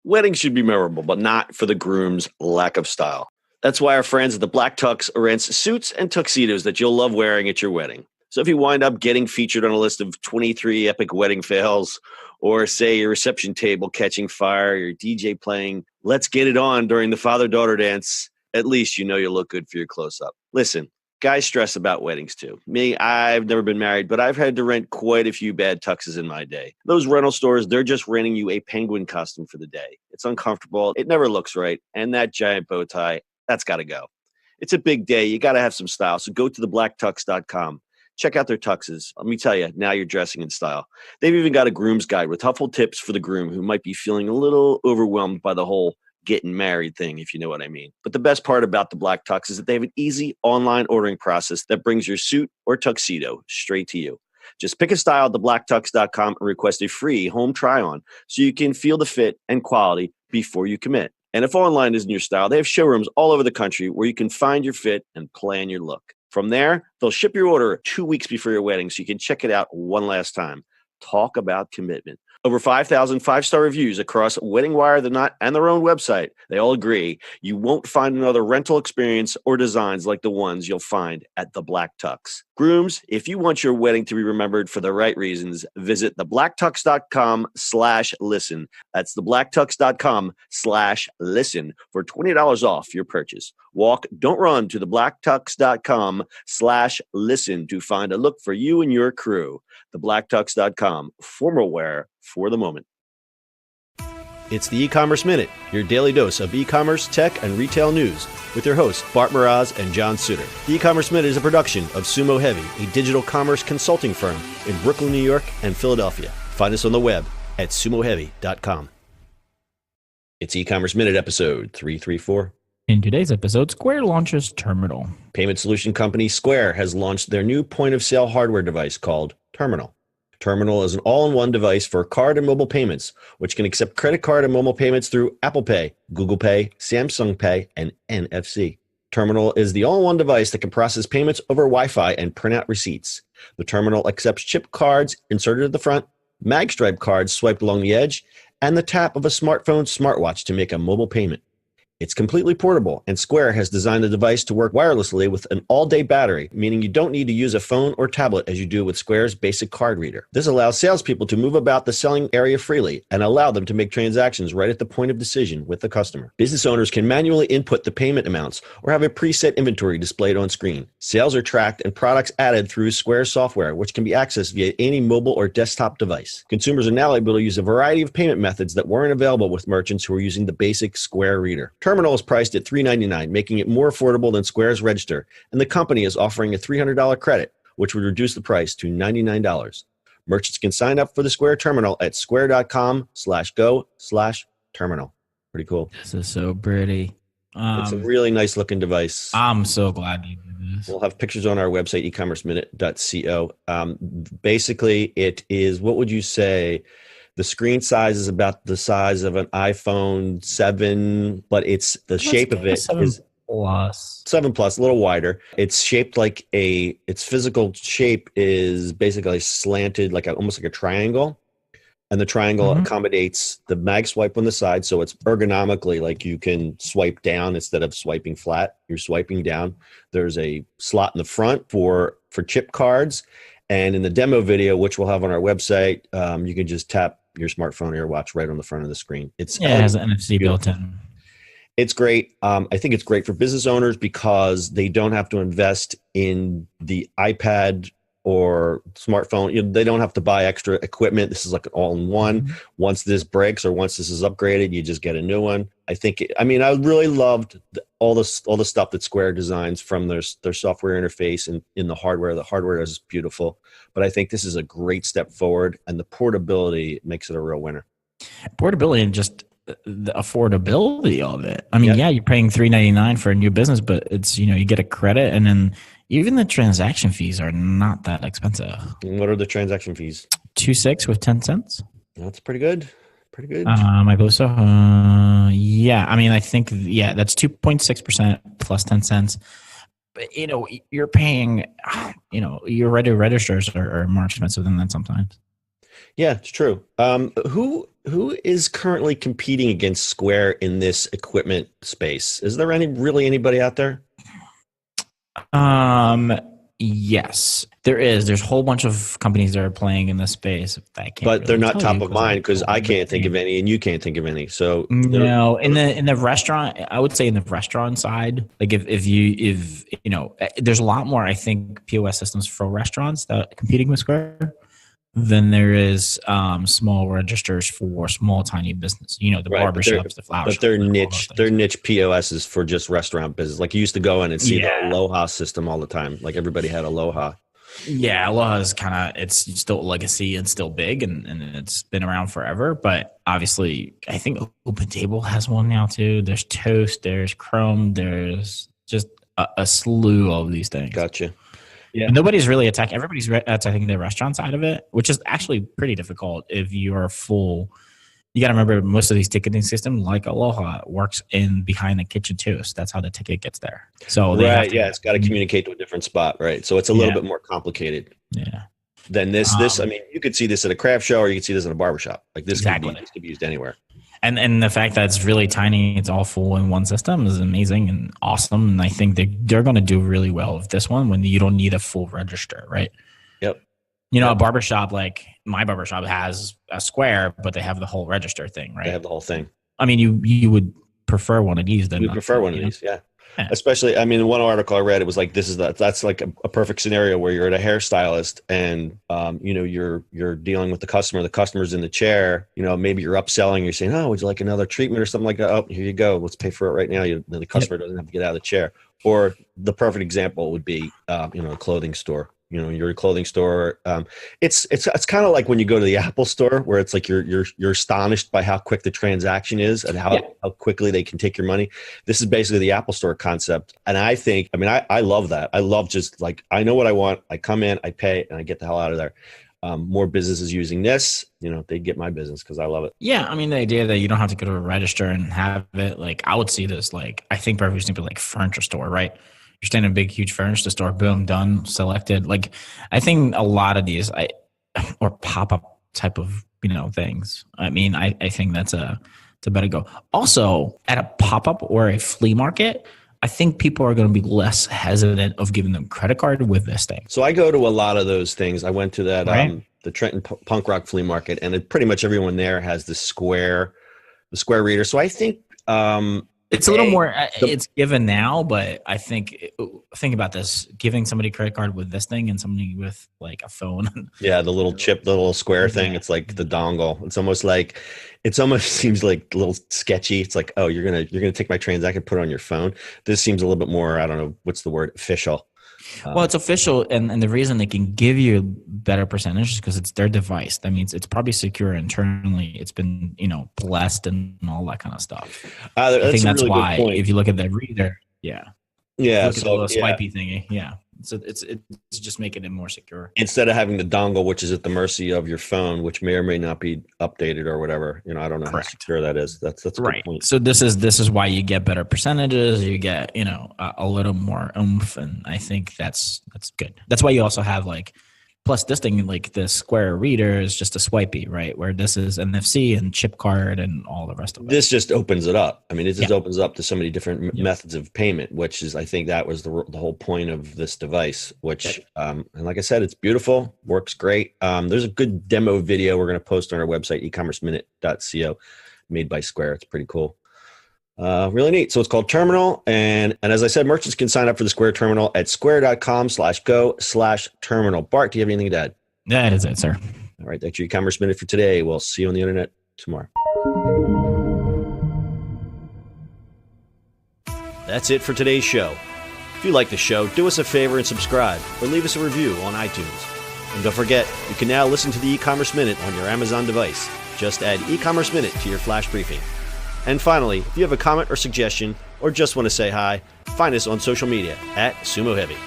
Weddings should be memorable, but not for the groom's lack of style. That's why our friends at the Black Tux rents suits and tuxedos that you'll love wearing at your wedding. So if you wind up getting featured on a list of 23 epic wedding fails, or say your reception table catching fire, your DJ playing Let's Get It On during the father-daughter dance, at least you know you'll look good for your close-up. Listen, guys stress about weddings too. Me, I've never been married, but I've had to rent quite a few bad tuxes in my day. Those rental stores, they're just renting you a penguin costume for the day. It's uncomfortable, it never looks right, and that giant bow tie, that's got to go. It's a big day. You got to have some style. So go to theblacktux.com. Check out their tuxes. Let me tell you, now you're dressing in style. They've even got a groom's guide with helpful tips for the groom who might be feeling a little overwhelmed by the whole getting married thing, if you know what I mean. But the best part about the Black Tux is that they have an easy online ordering process that brings your suit or tuxedo straight to you. Just pick a style at theblacktux.com and request a free home try-on so you can feel the fit and quality before you commit. And if online isn't your style, they have showrooms all over the country where you can find your fit and plan your look. From there, they'll ship your order 2 weeks before your wedding so you can check it out one last time. Talk about commitment. Over 5,000 five-star reviews across Wedding Wire, The Knot, and their own website. They all agree you won't find another rental experience or designs like the ones you'll find at the Black Tux. Grooms, if you want your wedding to be remembered for the right reasons, visit theblacktux.com/listen. That's theblacktux.com/listen for $20 off your purchase. Walk, don't run to theblacktux.com/listen to find a look for you and your crew. Theblacktux.com, formal wear for the moment. It's the E-Commerce Minute, your daily dose of e-commerce, tech, and retail news with your hosts, Bart Mraz and John Suter. The E-Commerce Minute is a production of Sumo Heavy, a digital commerce consulting firm in Brooklyn, New York, and Philadelphia. Find us on the web at sumoheavy.com. It's E-Commerce Minute episode 334. In today's episode, Square launches Terminal. Payment solution company Square has launched their new point-of-sale hardware device called Terminal. Terminal is an all-in-one device for card and mobile payments, which can accept credit card and mobile payments through Apple Pay, Google Pay, Samsung Pay, and NFC. Terminal is the all-in-one device that can process payments over Wi-Fi and print out receipts. The Terminal accepts chip cards inserted at the front, magstripe cards swiped along the edge, and the tap of a smartphone smartwatch to make a mobile payment. It's completely portable, and Square has designed the device to work wirelessly with an all-day battery, meaning you don't need to use a phone or tablet as you do with Square's basic card reader. This allows salespeople to move about the selling area freely and allow them to make transactions right at the point of decision with the customer. Business owners can manually input the payment amounts or have a preset inventory displayed on screen. Sales are tracked and products added through Square software, which can be accessed via any mobile or desktop device. Consumers are now able to use a variety of payment methods that weren't available with merchants who are using the basic Square reader. Terminal is priced at $399, making it more affordable than Square's Register, and the company is offering a $300 credit, which would reduce the price to $99. Merchants can sign up for the Square Terminal at square.com/go/terminal. Pretty cool. This is so pretty. It's a really nice looking device. I'm so glad you did this. We'll have pictures on our website, ecommerceminute.co. Basically, it is, what would you say? The screen size is about the size of an iPhone 7, but it's the shape of it is 7 Plus, a little wider. It's shaped like its physical shape is basically slanted, almost like a triangle. And the triangle accommodates the mag swipe on the side. So it's ergonomically like you can swipe down instead of swiping flat. You're swiping down. There's a slot in the front for chip cards. And in the demo video, which we'll have on our website, you can just tap your smartphone or your watch right on the front of the screen. It has an NFC built in. It's great. I think it's great for business owners because they don't have to invest in the iPad or smartphone. They don't have to buy extra equipment. This is like an all-in-one. Once this breaks or once this is upgraded, you just get a new one. I really loved all the stuff that Square designs from their software interface and in the hardware. The hardware is beautiful, but I think this is a great step forward, and the portability makes it a real winner. Portability and just the affordability of it. You're paying $399 for a new business, but it's, you get a credit, and then even the transaction fees are not that expensive. What are the transaction fees? $2.6 with 10 cents. That's pretty good. I believe so. I think that's 2.6% plus 10 cents. But you're paying, your regular registers are more expensive than that sometimes. Yeah, it's true. Who is currently competing against Square in this equipment space? Is there anybody out there? Um, yes, there is. There's a whole bunch of companies that are playing in this space. I can't But they're really not tell you top of because I mind because don't I remember can't the think of name. any, and you can't think of any. So No, in the restaurant, I would say in the restaurant side, like if you know, there's a lot more I think POS systems for restaurants that competing with Square than there is small registers for small tiny business. You know, the right, barber shops, the flower but shops, like all those their things. niche POSs for just restaurant business. Like you used to go in and see the Yeah, Aloha system all the time. Like everybody had Aloha. yeah, Aloha is kind of it's still a legacy and still big and it's been around forever. But obviously, I think OpenTable has one now too. There's Toast, there's Chrome, there's just a slew of these things. Gotcha. Yeah. And nobody's really attacking. Everybody's attacking the restaurant side of it, which is actually pretty difficult if you are full. You got to remember most of these ticketing systems, like Aloha, works in behind the kitchen too. So that's how the ticket gets there. So they have Right. to Yeah. have, It's got to communicate to a different spot. Right. So it's a little yeah, bit more complicated yeah, than this. I mean, you could see this at a craft show or you could see this in a barber shop. Like exactly. This could be used anywhere. And the fact that it's really tiny, it's all full in one system is amazing and awesome. And I think they're going to do really well with this one when you don't need a full register, right? Yep. You know, a barbershop like my barbershop has a Square, but they have the whole register thing, right? They have the whole thing. I mean, you would prefer one of these than We prefer one of these. Yeah. Yeah. Especially, I mean, one article I read, it was like, that's like a perfect scenario where you're at a hairstylist and, you know, you're dealing with the customer's in the chair, you know, maybe you're upselling, you're saying, oh, would you like another treatment or something like that? Oh, here you go. Let's pay for it right now. The customer doesn't have to get out of the chair. Or the perfect example would be, you know, a clothing store. You know, you're a clothing store. It's kind of like when you go to the Apple store, where it's like you're astonished by how quick the transaction is and how quickly they can take your money. This is basically the Apple store concept, and I think, I mean, I love that. I love just like I know what I want. I come in, I pay, and I get the hell out of there. More businesses using this, you know, they get my business because I love it. Yeah, I mean, the idea that you don't have to go to a register and have it, like, I would see this, like, I think perfect example, like furniture store, right? You're standing in a big, huge furniture store, boom, done, selected. Like, I think a lot of these, or pop-up type of, you know, things. I mean, I think it's a better go. Also, at a pop-up or a flea market, I think people are going to be less hesitant of giving them credit card with this thing. So I go to a lot of those things. I went to that, right? The Trenton Punk Rock Flea Market, and pretty much everyone there has the Square reader. So I think, it's a little more, it's given now, but I think about this, giving somebody credit card with this thing and somebody with like a phone. Yeah, the little chip, the little square thing. It's like the dongle. It's almost seems like a little sketchy. It's like, oh, you're gonna take my transaction, put it on your phone. This seems a little bit more, I don't know, what's the word, official. Well, it's official, and the reason they can give you better percentages is because it's their device. That means it's probably secure internally. It's been, you know, blessed and all that kind of stuff. I think that's really why if you look at the reader, yeah, look at the little swipey thingy, yeah. So it's just making it more secure. Instead of having the dongle, which is at the mercy of your phone, which may or may not be updated or whatever. You know, I don't know how secure that is. That's a right. good point. So this is why you get better percentages. You get, you know, a little more oomph, and I think that's good. That's why you also have like, plus this thing, like the Square reader is just a swipey, right? Where this is NFC and chip card and all the rest of it. This just opens it up. I mean, it just opens up to so many different methods of payment, which is, I think that was the whole point of this device, which, and like I said, it's beautiful, works great. There's a good demo video we're going to post on our website, ecommerceminute.co, made by Square. It's pretty cool. Really neat. So it's called Terminal. And as I said, merchants can sign up for the Square Terminal at square.com/go/terminal. Bart, do you have anything to add? That is it, sir. All right. That's your e-commerce minute for today. We'll see you on the internet tomorrow. That's it for today's show. If you like the show, do us a favor and subscribe or leave us a review on iTunes. And don't forget, you can now listen to the e-commerce minute on your Amazon device. Just add e-commerce minute to your flash briefing. And finally, if you have a comment or suggestion or just want to say hi, find us on social media at Sumo Heavy.